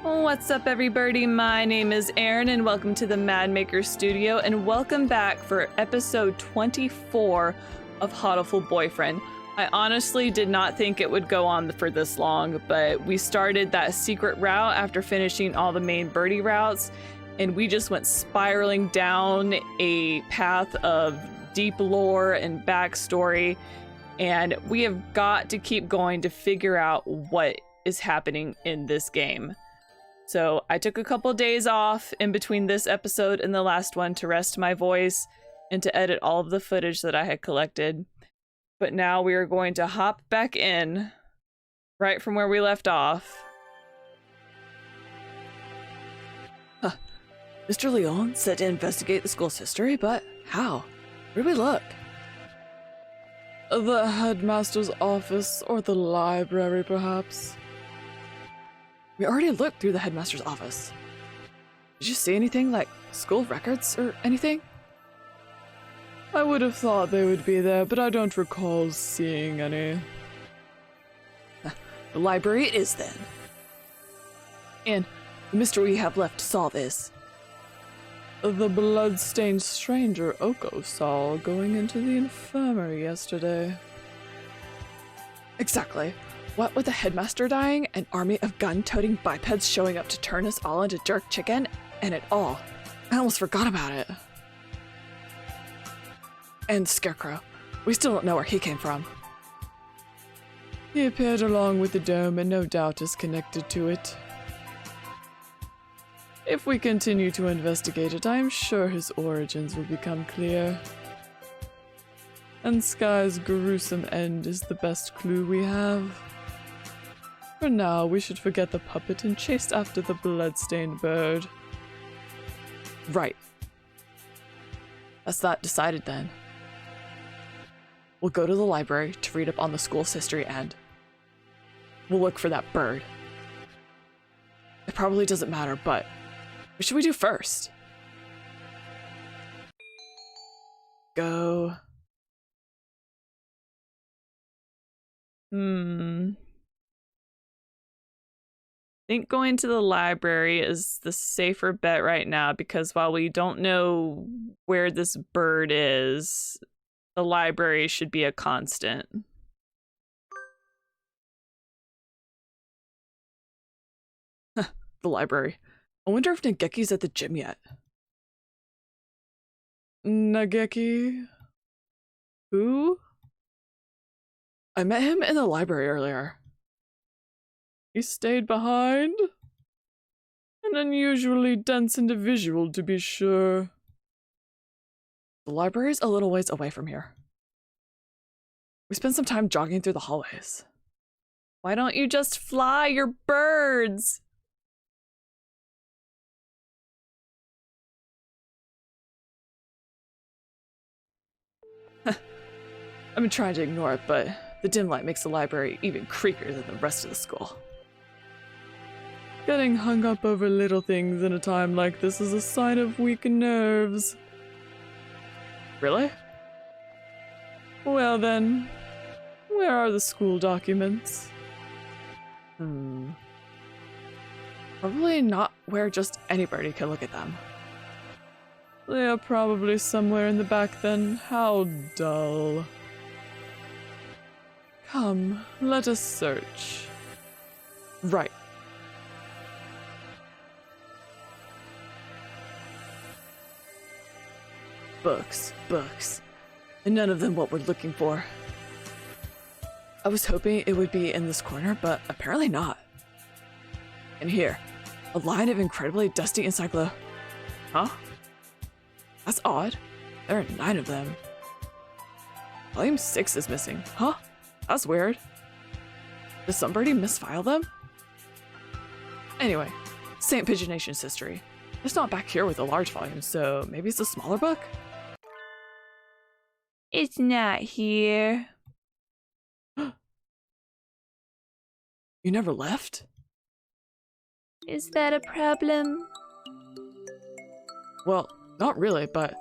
What's up, everybody? My name is Erin, and welcome to the Mad Maker Studio, and welcome back for episode 24 of Hatoful Boyfriend. I honestly did not think it would go on for this long, but we started that secret route after finishing all the main birdie routes, and we just went spiraling down a path of deep lore and backstory, and we have got to keep going to figure out what is happening in this game. So I took a couple days off in between this episode and the last one to rest my voice and to edit all of the footage that I had collected. But now we are going to hop back in right from where we left off. Mr. Leon said to investigate the school's history, but how? Where do we look? The headmaster's office or the library, perhaps. We already looked through the headmaster's office. Did you see anything like school records or anything? I would have thought they would be there, but I don't recall seeing any. The library it is then. And the mystery we have left to solve is... The blood-stained stranger Oko saw going into the infirmary yesterday. Exactly. What with the headmaster dying, an army of gun-toting bipeds showing up to turn us all into jerk chicken, and it all. I almost forgot about it. And Scarecrow. We still don't know where he came from. He appeared along with the dome and no doubt is connected to it. If we continue to investigate it, I am sure his origins will become clear. And Sky's gruesome end is the best clue we have. For now, we should forget the puppet and chase after the blood-stained bird. Right. That's that decided then. We'll go to the library to read up on the school's history and we'll look for that bird. It probably doesn't matter, but what should we do first? Go. I think going to the library is the safer bet right now, because while we don't know where this bird is, the library should be a constant. The library. I wonder if Nageki's at the gym yet. Nageki? Who? I met him in the library earlier. He stayed behind? An unusually dense individual, to be sure. The library's a little ways away from here. We spent some time jogging through the hallways. Why don't you just fly your birds? I've been trying to ignore it, but the dim light makes the library even creepier than the rest of the school. Getting hung up over little things in a time like this is a sign of weak nerves. Really? Well then, where are the school documents? Probably not where just anybody can look at them. They are probably somewhere in the back then. How dull. Come, let us search. Right. Books. And none of them what we're looking for. I was hoping it would be in this corner, but apparently not. And here, a line of incredibly dusty encyclo... Huh? That's odd. There are 9 of them. Volume 6 is missing. Huh? That's weird. Did somebody misfile them? Anyway, St. Pigeonation's history. It's not back here with a large volume, so maybe it's a smaller book? It's not here. You never left? Is that a problem? Well, not really, but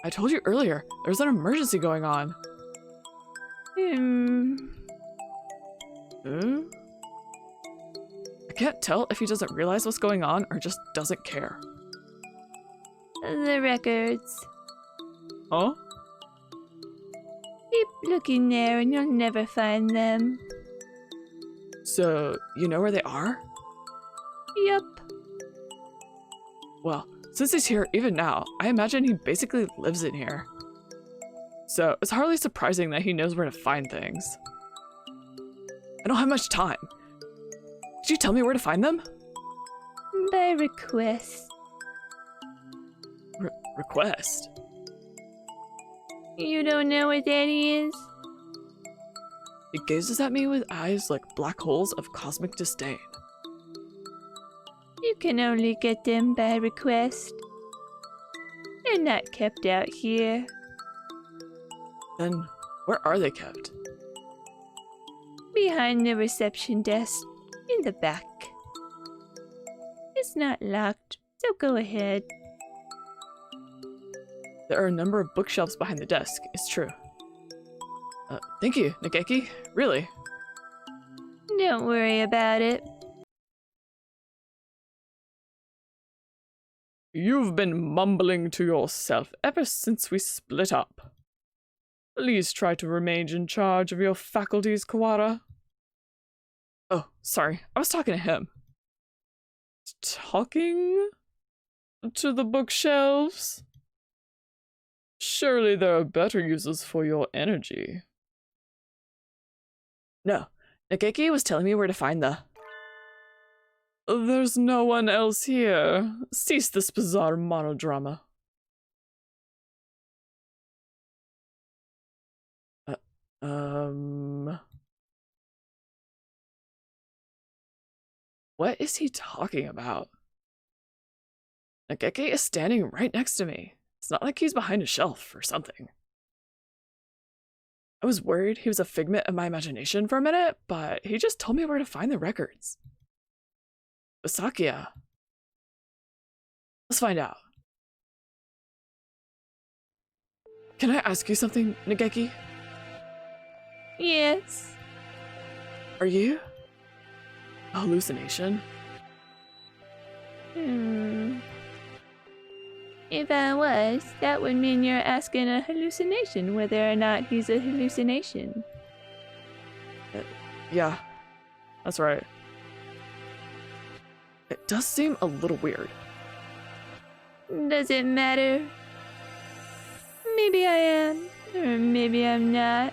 I told you earlier, there's an emergency going on. can't tell if he doesn't realize what's going on or just doesn't care. The records. Huh? Keep looking there and you'll never find them. So, you know where they are? Yup. Well, since he's here even now, I imagine he basically lives in here. So, it's hardly surprising that he knows where to find things. I don't have much time. Could you tell me where to find them? By request. Request? You don't know what that is? He gazes at me with eyes like black holes of cosmic disdain. You can only get them by request. They're not kept out here. Then, where are they kept? Behind the reception desk, in the back. It's not locked, so go ahead. There are a number of bookshelves behind the desk, it's true. Thank you, Nageki. Really. Don't worry about it. You've been mumbling to yourself ever since we split up. Please try to remain in charge of your faculties, Kawara. Oh, sorry. I was talking to him. Talking? To the bookshelves? Surely there are better uses for your energy. No, Nageki was telling me where to find the... There's no one else here. Cease this bizarre monodrama. What is he talking about? Nageki is standing right next to me. It's not like he's behind a shelf or something. I was worried he was a figment of my imagination for a minute, but he just told me where to find the records. But Sakuya. Let's find out. Can I ask you something, Nageki? Yes. Are you a hallucination? If I was, that would mean you're asking a hallucination whether or not he's a hallucination. Yeah, that's right. It does seem a little weird. Does it matter? Maybe I am, or maybe I'm not.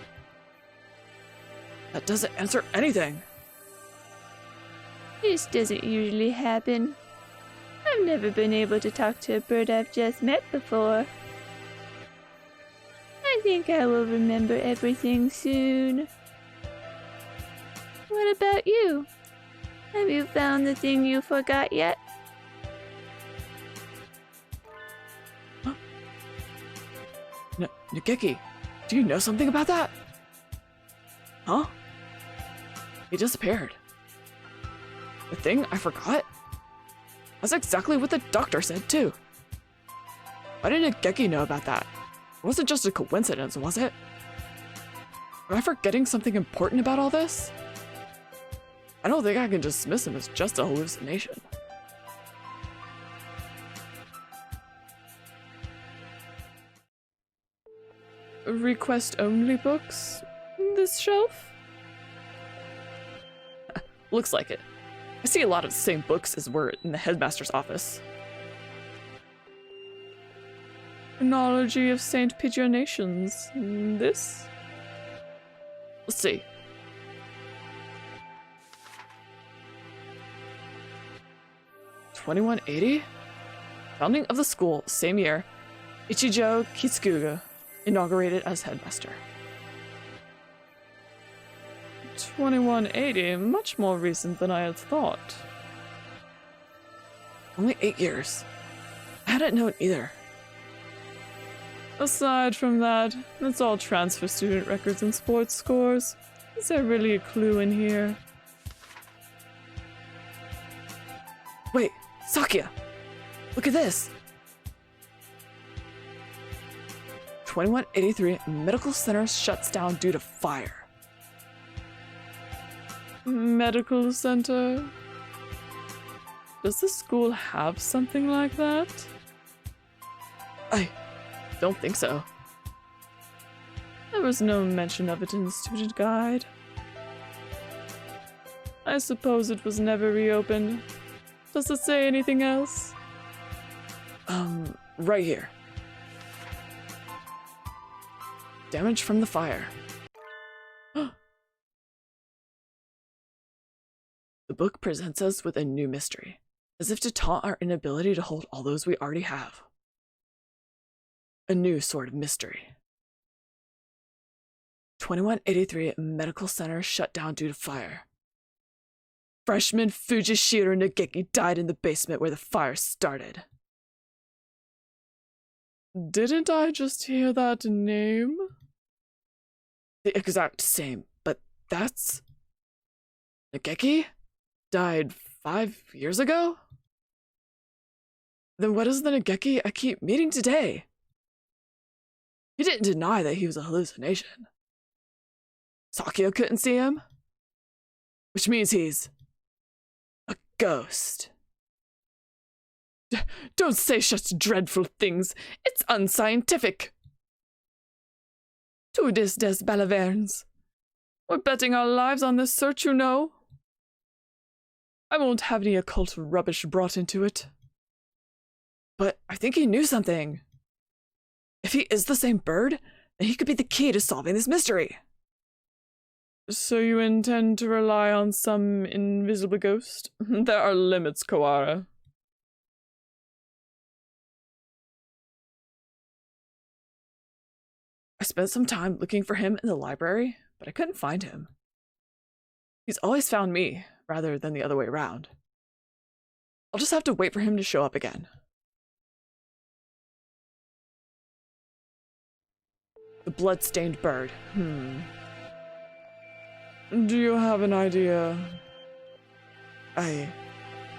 That doesn't answer anything. This doesn't usually happen. I've never been able to talk to a bird I've just met before. I think I will remember everything soon. What about you? Have you found the thing you forgot yet? Huh? Nageki, do you know something about that? Huh? He disappeared. The thing I forgot? That's exactly what the doctor said too. Why did Nageki know about that? It wasn't just a coincidence, was it? Am I forgetting something important about all this? I don't think I can dismiss him as just a hallucination. Request-only books? This shelf? Looks like it. I see a lot of the same books as were in the headmaster's office. Chronology of Saint Pigeonations. This? Let's see. (2180) Founding of the school, same year. Ichijo Kitsuga inaugurated as headmaster. 2180, much more recent than I had thought. Only 8 years. I hadn't known either. Aside from that, it's all transfer student records and sports scores. Is there really a clue in here? Wait, Sakuya! Look at this! 2183 medical center shuts down due to fire. Medical center? Does the school have something like that? I don't think so. There was no mention of it in the student guide. I suppose it was never reopened. Does it say anything else? Right here. Damage from the fire. The book presents us with a new mystery, as if to taunt our inability to hold all those we already have. A new sort of mystery. 2183 Medical Center shut down due to fire. Freshman Fujishiro Nageki died in the basement where the fire started. Didn't I just hear that name? The exact same, but that's... Nageki? Died 5 years ago? Then what is the Nageki I keep meeting today? He didn't deny that he was a hallucination. Sakuya couldn't see him? Which means he's... a ghost. Don't say such dreadful things. It's unscientific. Tudis des Balavernes. We're betting our lives on this search, you know. I won't have any occult rubbish brought into it. But I think he knew something. If he is the same bird, then he could be the key to solving this mystery. So you intend to rely on some invisible ghost? There are limits, Kawara. I spent some time looking for him in the library, but I couldn't find him. He's always found me, rather than the other way around. I'll just have to wait for him to show up again. The blood-stained bird. Do you have an idea? I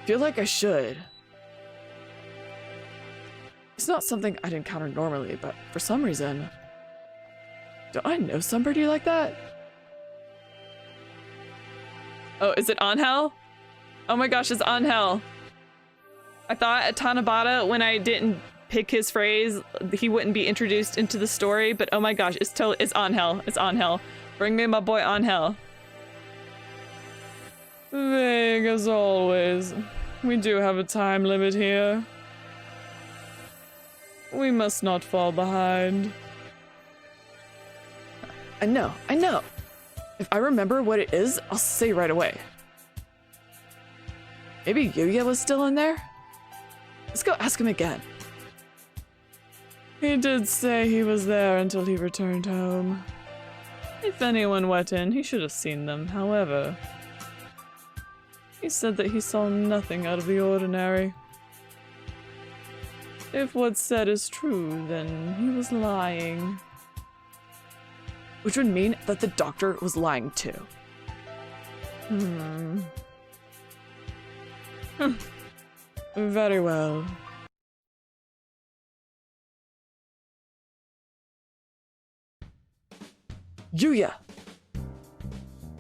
feel like I should. It's not something I'd encounter normally, but for some reason... Don't I know somebody like that? Oh, is it Angel? Oh my gosh, it's Angel. I thought at Tanabata, when I didn't pick his phrase, he wouldn't be introduced into the story, but oh my gosh, it's Angel. It's Angel. Bring me my boy Angel. Vague as always. We do have a time limit here. We must not fall behind. I know. If I remember what it is, I'll say right away. Maybe Yuya was still in there? Let's go ask him again. He did say he was there until he returned home. If anyone went in, he should have seen them. However, he said that he saw nothing out of the ordinary. If what's said is true, then he was lying. Which would mean that the doctor was lying too. Very well. Yuya!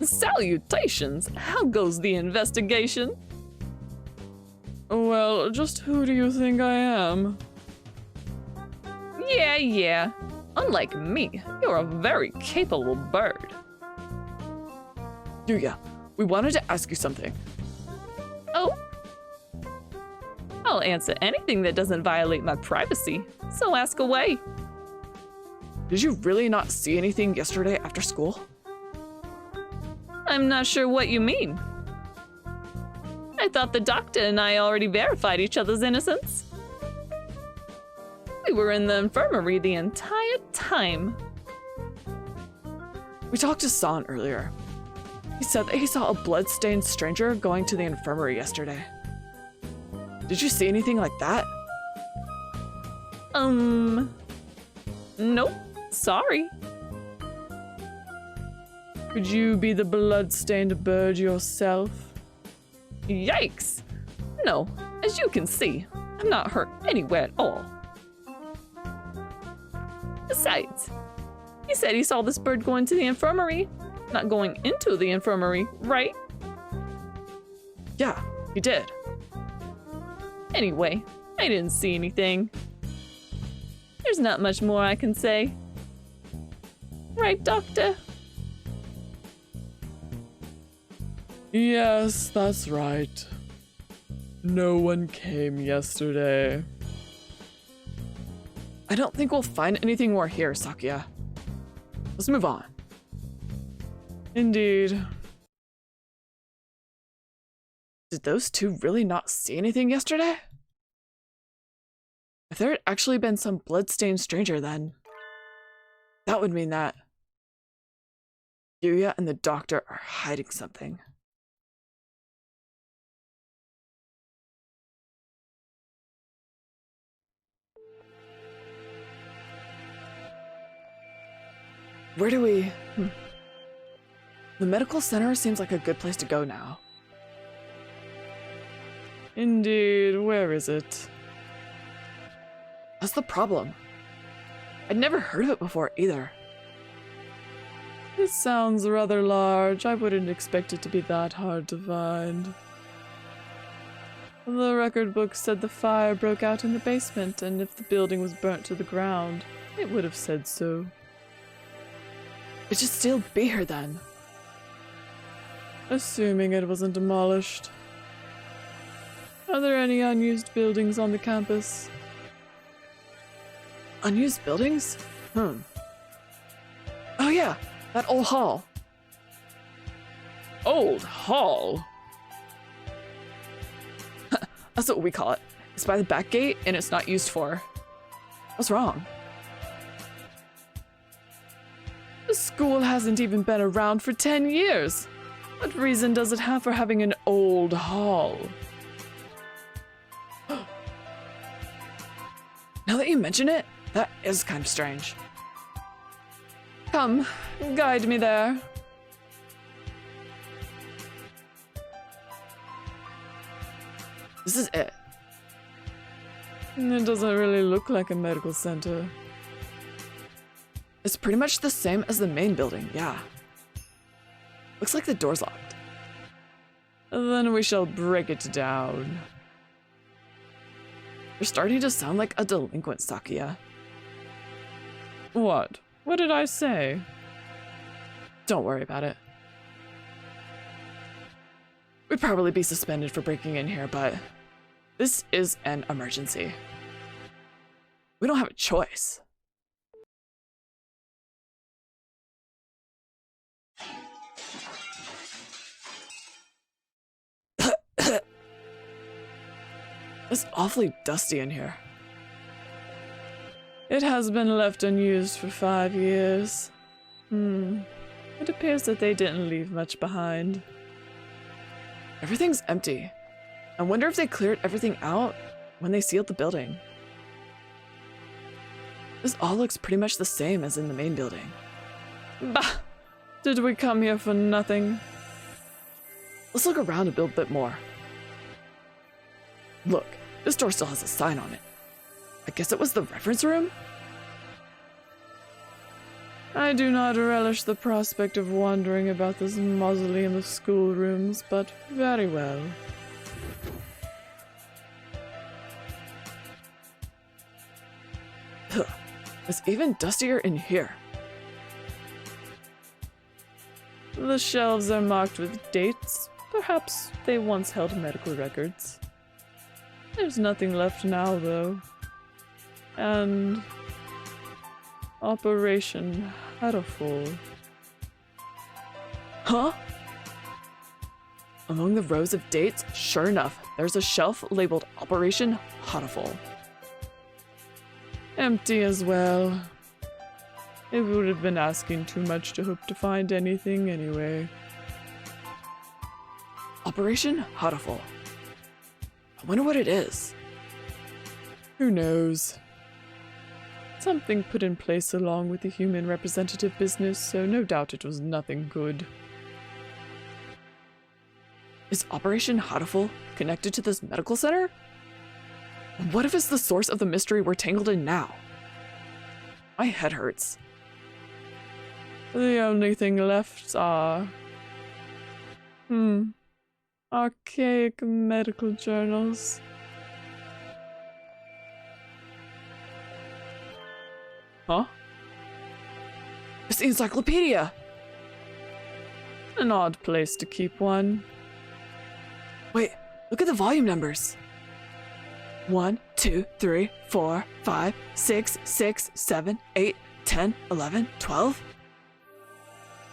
Salutations! How goes the investigation? Well, just who do you think I am? Yeah. Unlike me, you're a very capable bird. Yuya, we wanted to ask you something. Oh? I'll answer anything that doesn't violate my privacy, so ask away. Did you really not see anything yesterday after school? I'm not sure what you mean. I thought the doctor and I already verified each other's innocence. We were in the infirmary the entire time. We talked to San earlier. He said that he saw a blood-stained stranger going to the infirmary yesterday. Did you see anything like that? Nope. Sorry. Could you be the blood-stained bird yourself? Yikes! No, as you can see, I'm not hurt anywhere at all. Besides, he said he saw this bird going to the infirmary, not going into the infirmary, right? Yeah, he did. Anyway, I didn't see anything. There's not much more I can say. Right, Doctor? Yes, that's right. No one came yesterday. I don't think we'll find anything more here, Sakuya. Let's move on. Indeed. Did those two really not see anything yesterday? If there had actually been some bloodstained stranger then, that would mean that Ryouta and the doctor are hiding something. Where do we... The medical center seems like a good place to go now. Indeed, where is it? That's the problem. I'd never heard of it before either. It sounds rather large. I wouldn't expect it to be that hard to find. The record book said the fire broke out in the basement, and if the building was burnt to the ground, it would have said so. It should still be here then. Assuming it wasn't demolished. Are there any unused buildings on the campus? Unused buildings? Oh yeah, that old hall. Old hall? That's what we call it. It's by the back gate and it's not used for. What's wrong? The school hasn't even been around for 10 years. What reason does it have for having an old hall? Now that you mention it, that is kind of strange. Come, guide me there. This is it. It doesn't really look like a medical center. It's pretty much the same as the main building, yeah. Looks like the door's locked. Then we shall break it down. You're starting to sound like a delinquent, Sakuya. What? What did I say? Don't worry about it. We'd probably be suspended for breaking in here, but this is an emergency. We don't have a choice. It's awfully dusty in here. It has been left unused for 5 years. It appears that they didn't leave much behind. Everything's empty. I wonder if they cleared everything out when they sealed the building. This all looks pretty much the same as in the main building. Bah! Did we come here for nothing? Let's look around a bit more. Look, this door still has a sign on it. I guess it was the reference room? I do not relish the prospect of wandering about this mausoleum of schoolrooms, but very well. It's even dustier in here. The shelves are marked with dates. Perhaps they once held medical records. There's nothing left now, though. And Operation Hatoful. Huh? Among the rows of dates, sure enough, there's a shelf labeled Operation Hatoful. Empty as well. It would have been asking too much to hope to find anything anyway. Operation Hatoful. I wonder what it is. Who knows? Something put in place along with the human representative business, so no doubt it was nothing good. Is Operation Hatoful connected to this medical center? What if it's the source of the mystery we're tangled in now? My head hurts. The only thing left are... archaic medical journals. Huh? It's the encyclopedia! An odd place to keep one. Wait, look at the volume numbers. 1, 2, 3, 4, 5, 6, 6, 7, 8, 10, 11, 12.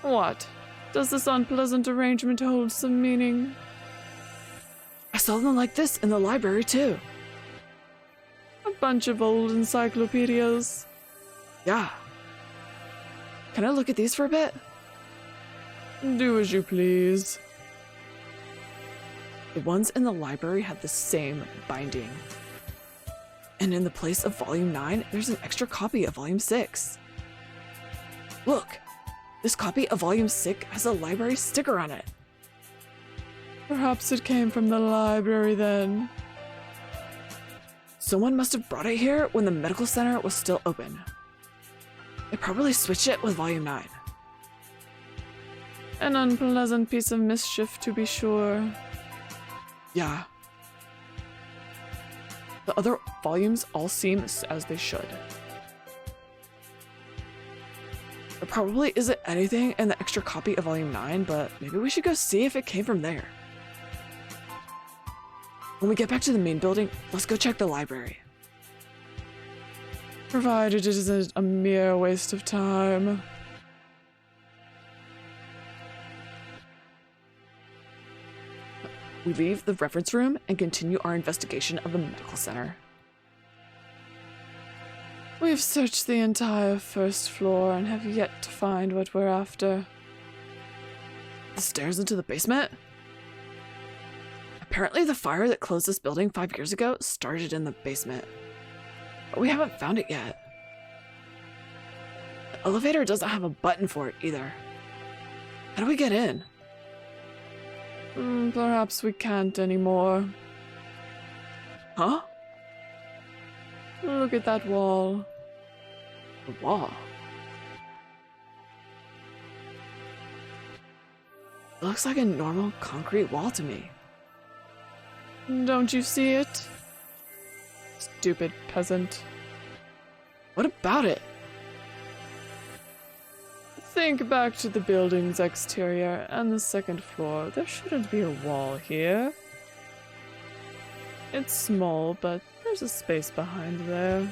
What? Does this unpleasant arrangement hold some meaning? I saw them like this in the library too. A bunch of old encyclopedias. Yeah. Can I look at these for a bit? Do as you please. The ones in the library have the same binding. And in the place of Volume 9, there's an extra copy of Volume 6. Look, this copy of Volume 6 has a library sticker on it. Perhaps it came from the library then. Someone must have brought it here when the medical center was still open. They probably switched it with Volume 9. An unpleasant piece of mischief, to be sure. Yeah. The other volumes all seem as they should. There probably isn't anything in the extra copy of Volume 9, but maybe we should go see if it came from there. When we get back to the main building, let's go check the library. Provided it isn't a mere waste of time. We leave the reference room and continue our investigation of the medical center. We've searched the entire first floor and have yet to find what we're after. The stairs into the basement? Apparently the fire that closed this building 5 years ago started in the basement. But we haven't found it yet. The elevator doesn't have a button for it either. How do we get in? Perhaps we can't anymore. Huh? Look at that wall. The wall. It looks like a normal concrete wall to me. Don't you see it? Stupid peasant. What about it? Think back to the building's exterior and the second floor. There shouldn't be a wall here. It's small, but there's a space behind there.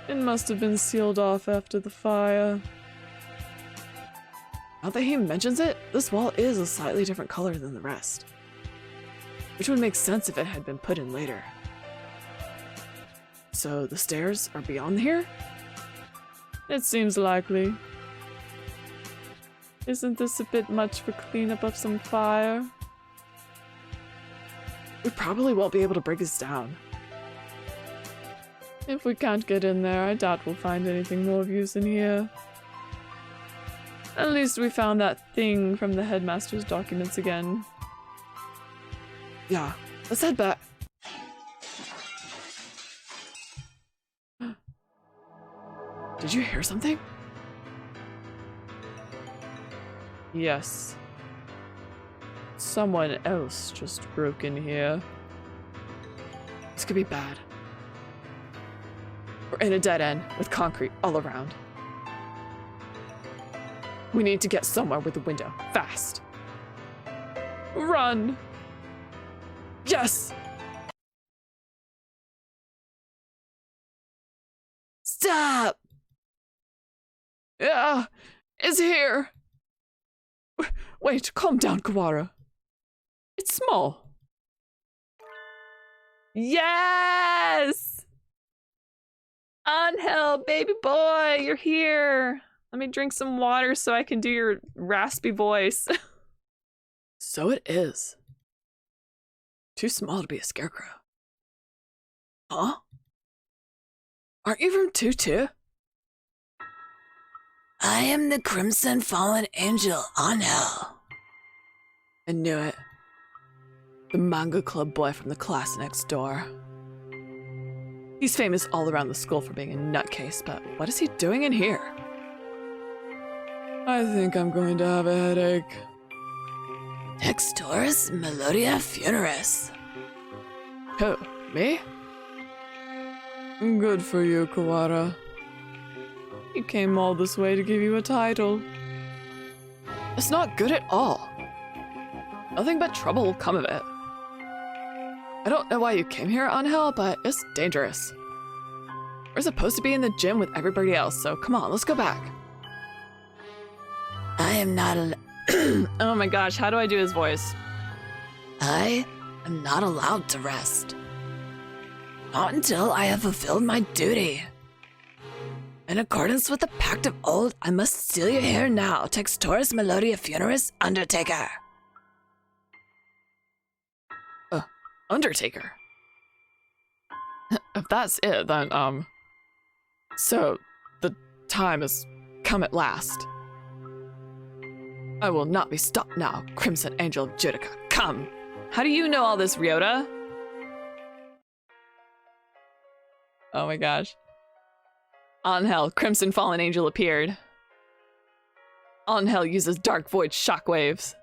It must have been sealed off after the fire. Now that he mentions it, this wall is a slightly different color than the rest. Which would make sense if it had been put in later. So the stairs are beyond here? It seems likely. Isn't this a bit much for cleanup of some fire? We probably won't be able to break this down. If we can't get in there, I doubt we'll find anything more of use in here. At least we found that thing from the headmaster's documents again. Yeah, let's head back. Did you hear something? Yes. Someone else just broke in here. This could be bad. We're in a dead end with concrete all around. We need to get somewhere with a window, fast. Run! Yes! Stop! Yeah, it's here. Wait, calm down, Kawara. It's small. Yes! Angel, baby boy, you're here. Let me drink some water so I can do your raspy voice. So it is. Too small to be a scarecrow. Huh? Aren't you from 2-2? I am the Crimson Fallen Angel, Angel. I knew it. The manga club boy from the class next door. He's famous all around the school for being a nutcase, but what is he doing in here? I think I'm going to have a headache. Next door is Melodia Funeris. Who, me? Good for you, Kawara. He came all this way to give you a title. It's not good at all. Nothing but trouble will come of it. I don't know why you came here, Angel, but it's dangerous. We're supposed to be in the gym with everybody else, so come on, let's go back. I am not Oh my gosh, how do I do his voice? I am not allowed to rest. Not until I have fulfilled my duty. In accordance with the Pact of Old, I must steal your hair now. Textoris Melodia Funeris, Undertaker. Undertaker. If that's it, then, so, the time has come at last. I will not be stopped now, Crimson Angel of Judica. Come! How do you know all this, Ryouta? Oh my gosh. Angel, Crimson Fallen Angel appeared. Angel uses Dark Void shockwaves.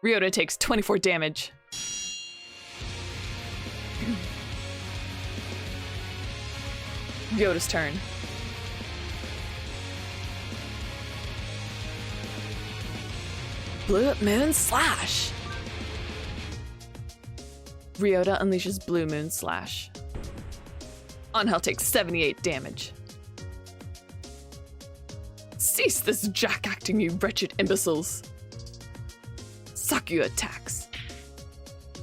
Ryouta takes 24 damage. Ryota's turn. Blue Moon Slash. Ryouta unleashes Blue Moon Slash. Angel takes 78 damage. Cease this jack-acting, you wretched imbeciles. Sakuya attacks.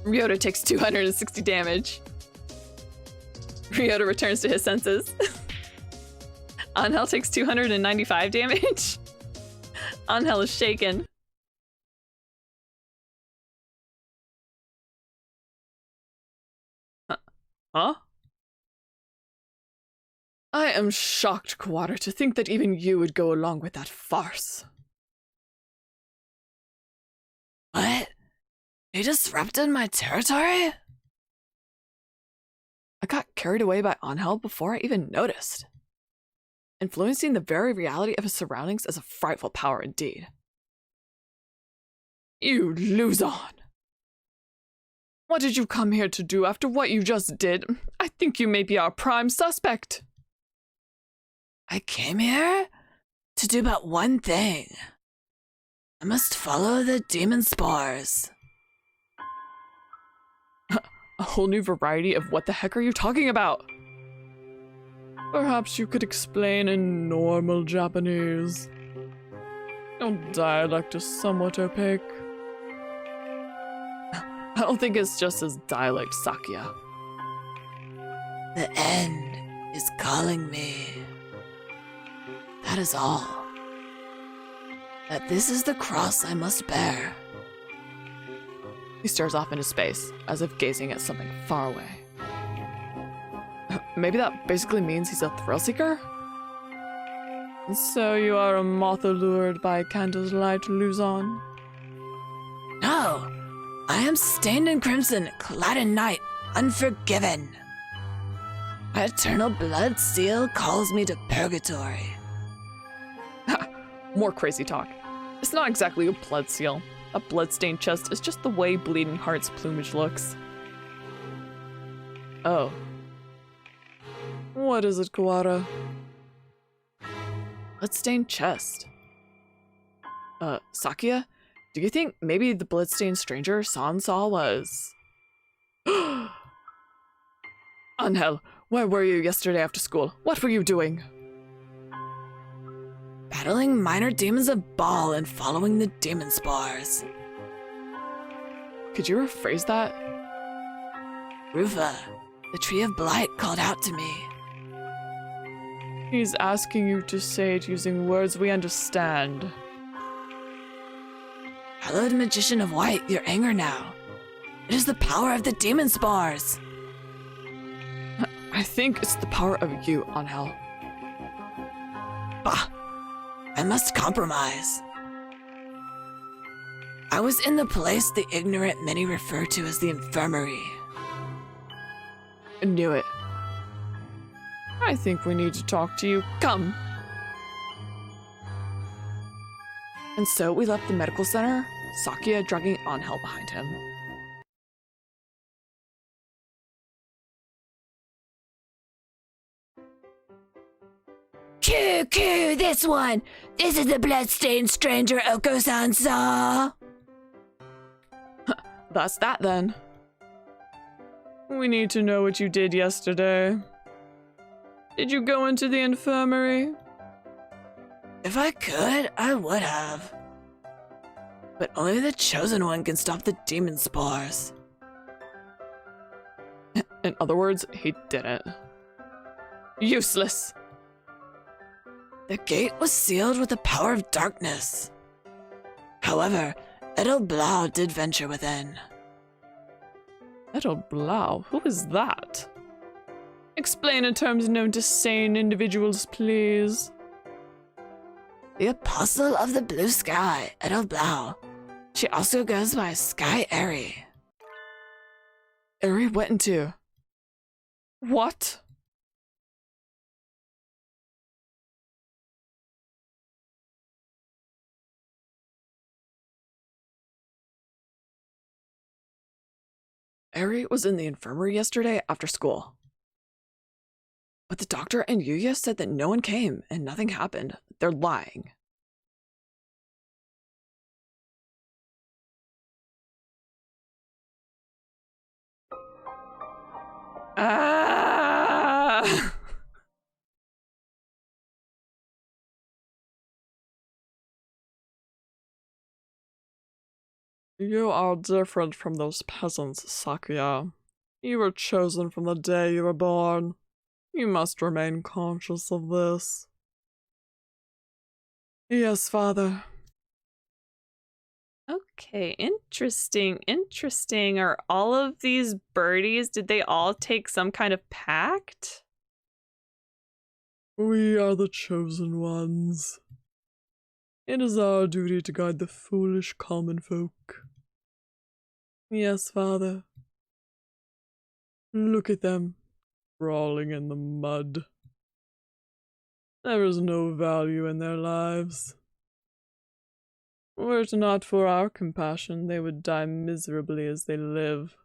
Ryouta takes 260 damage. Ryouta returns to his senses. Angel takes 295 damage. Angel is shaken. Huh? I am shocked, Kawara, to think that even you would go along with that farce. What? You disrupted my territory? I got carried away by Angel before I even noticed. Influencing the very reality of his surroundings is a frightful power indeed. You lose on. What did you come here to do after what you just did? I think you may be our prime suspect. I came here to do but one thing. I must follow the demon spores. A whole new variety of what the heck are you talking about? Perhaps you could explain in normal Japanese. Your dialect is somewhat opaque. I don't think it's just his dialect, Sakuya. The end is calling me. That is all. That this is the cross I must bear. He stares off into space, as if gazing at something far away. Maybe that basically means he's a thrill seeker? So you are a moth allured by candle's light, Luzon? No! I am stained in crimson, clad in night, unforgiven. My eternal blood seal calls me to purgatory. More crazy talk. It's not exactly a blood seal. A bloodstained chest is just the way Bleeding Heart's plumage looks. Oh. What is it, Kawara? Bloodstained chest. Sakuya? Do you think maybe the bloodstained stranger San saw was... Angel, where were you yesterday after school? What were you doing? Battling minor demons of Baal and following the demon spores. Could you rephrase that? Rufa, the tree of blight, called out to me. He's asking you to say it using words we understand. Hallowed magician of white, your anger now. It is the power of the demon spores. I think it's the power of you, Angel. Bah! I must compromise. I was in the place the ignorant many refer to as the infirmary. I knew it. I think we need to talk to you. Come! And so we left the medical center, Sakuya dragging Angel behind him. Coo, this one. This is the bloodstained stranger Oko-san saw. That's that then. We need to know what you did yesterday. Did you go into the infirmary? If I could, I would have. But only the chosen one can stop the demon spores. In other words, he didn't. Useless. The gate was sealed with the power of darkness. However, Edelblau did venture within. Edelblau? Who is that? Explain in terms known to sane individuals, please. The Apostle of the Blue Sky, Edelblau. She also goes by Sky Airy. Eri went into. What? Eri was in the infirmary yesterday after school. But the doctor and Yuya said that no one came and nothing happened. They're lying. Ah! You are different from those peasants, Sakuya. You were chosen from the day you were born. You must remain conscious of this. Yes, father. Okay, interesting. Are all of these birdies, did they all take some kind of pact? We are the chosen ones. It is our duty to guide the foolish common folk. Yes, father. Look at them, crawling in the mud. There is no value in their lives. Were it not for our compassion, they would die miserably as they live.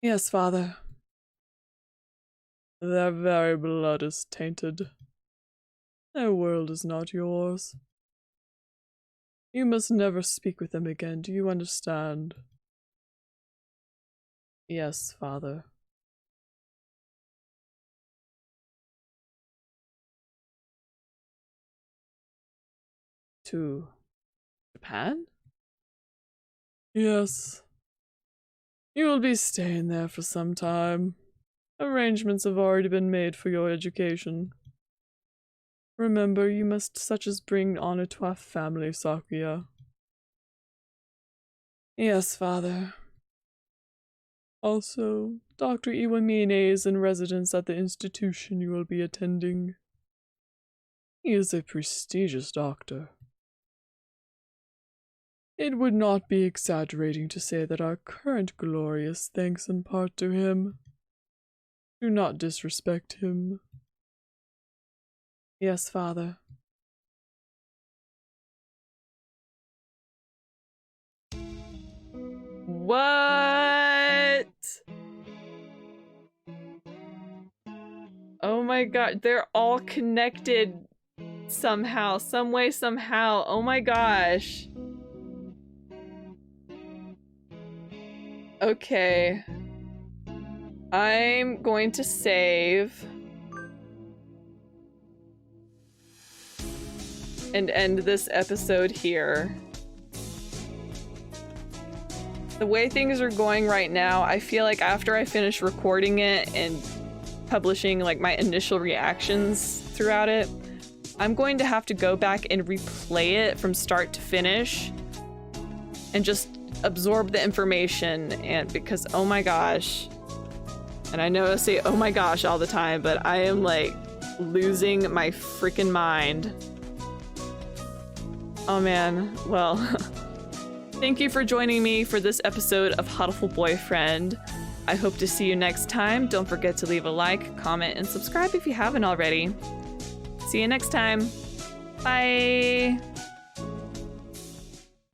Yes, father. Their very blood is tainted. Their world is not yours. You must never speak with them again, do you understand? Yes, father. To Japan? Yes. You will be staying there for some time. Arrangements have already been made for your education. Remember, you must such as bring honor to our family, Sakuya. Yes, father. Also, Dr. Iwamine is in residence at the institution you will be attending. He is a prestigious doctor. It would not be exaggerating to say that our current glory is thanks in part to him. Do not disrespect him. Yes, father. What? Oh my god, they're all connected somehow, some way, somehow. Oh my gosh. Okay. I'm going to save and end this episode here. The way things are going right now, I feel like after I finish recording it and publishing like my initial reactions throughout it, I'm going to have to go back and replay it from start to finish and just absorb the information, and because oh my gosh, and I know I say oh my gosh all the time, but I am like losing my freaking mind. Oh man, well, thank you for joining me for this episode of Hatoful Boyfriend. I hope to see you next time. Don't forget to leave a like, comment, and subscribe if you haven't already. See you next time. Bye!